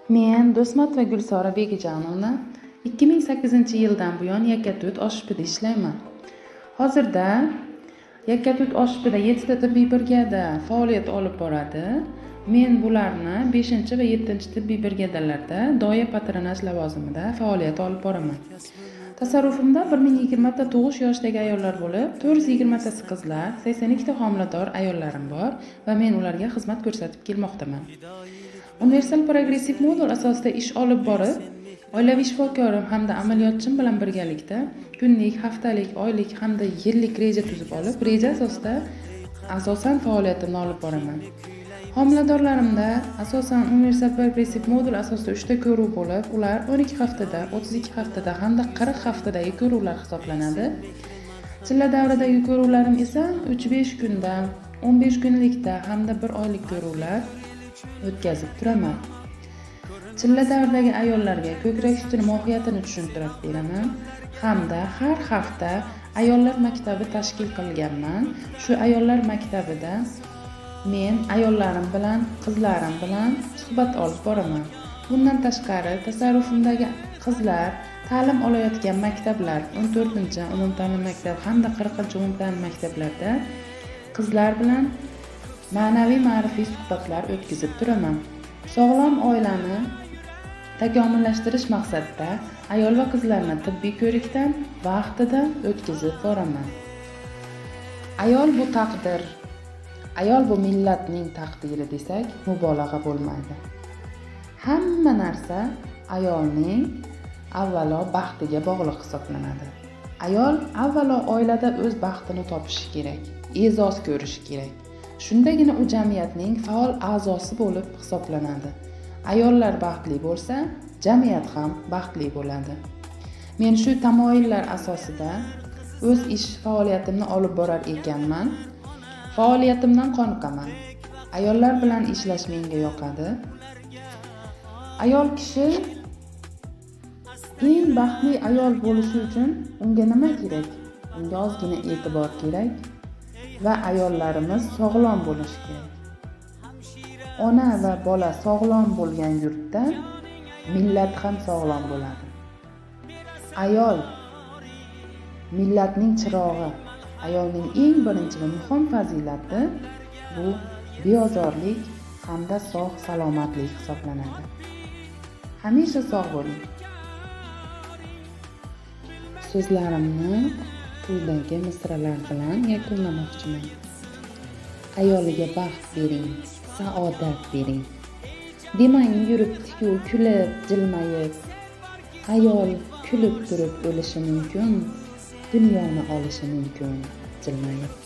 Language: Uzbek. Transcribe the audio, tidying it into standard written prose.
Men Do'stmat va Gulsora Begijanovna 2008-yildan buyon Yakkatut oshpida ishlayman. Hozirda Yakkatut oshpida 7 ta tibbiy brigada faoliyat olib boradi. Men bularni 5 va 7 tibbiy brigadalarda doya patronaj lavozimida faoliyat olib boraman. Tasarrufimda 1020 ta tug'ish yoshidagi ayollar bo'lib, 420 tasi qizlar, 82 ta homilador ayollarim bor va men ularga xizmat ko'rsatib kelmoqdaman. Universal progressiv modul asosida ish olib borib, oilaviy shifokorim hamda amaliyotchim bilan birgalikda kunlik, haftalik, oylik hamda yillik reja tuzib olib, reja asosida asosan faoliyatimni olib boraman. Homiladorlarimda asosan universal progressiv modul asosida 3 ta ko'ruv bo'lib, ular 12 haftada, 32 haftada hamda 40 haftadagi ko'ruvlar hisoblanadi. Chilla davridagi ko'ruvlarim esa 3-5 kunda, 15 kunlikda hamda 1 oylik ko'ruvlar o'tkazib turaman. Chilla davridagi ayollarga ko'krak sutining mohiyatini tushuntirib beraman hamda har hafta ayollar maktabi tashkil qilganman. Shu ayollar maktabida men ayollarim bilan, qizlarim bilan suhbat olib boraman. Bundan tashqari tasarrufimdagi qizlar ta'lim olayotgan maktablar, 14-umumta'lim maktab hamda 40-umumta'lim maktablarda qizlar bilan ma'naviy ma'rifiy suhbatlar o'tkazib turaman. Sog'lom oilani takomillashtirish maqsadida ayol va qizlarni tibbiy ko'rikdan vaqtida o'tkazib boraman. Ayol bu taqdir, ayol bu millatning taqdiri desak mubolag'a bo'lmaydi. Hamma narsa ayolning avvalo baxtiga bog'liq hisoblanadi. Ayol avvalo oilada o'z baxtini topishi kerak, e'zoz ko'rishi kerak. Shundagina u jamiyatning faol a'zosi bo'lib hisoblanadi. Ayollar baxtli bo'lsa, jamiyat ham baxtli bo'ladi. Men shu tamoyillar asosida o'z ish faoliyatimni olib borar ekanman. Faoliyatimdan qoniqaman. Ayollar bilan ishlash menga yoqadi. Ayol kishi eng baxtli ayol bo'lishi uchun unga nima kerak? Unga ozgina e'tibor kerak. Va ayollarimiz sog'lom bo'lishi kerak. Ona va bola sog'lom bo'lgan yurtda millat ham sog'lom bo'ladi. Ayol millatning chirog'i. Ayolning eng birinchi va muhim fazilati bu beozorlik hamda sog' salomatlik hisoblanadi. Hamisha sog' bo'ling. So'zlarimni quyidagi misralar bilan yakunlamoqchiman. Ayoliga baxt bering, saodat bering. Demang yuribdi-ku kulib, jilmayib. Ayol kulib turib o'lishi mumkin, dunyoni olishi mumkin, jilmayib.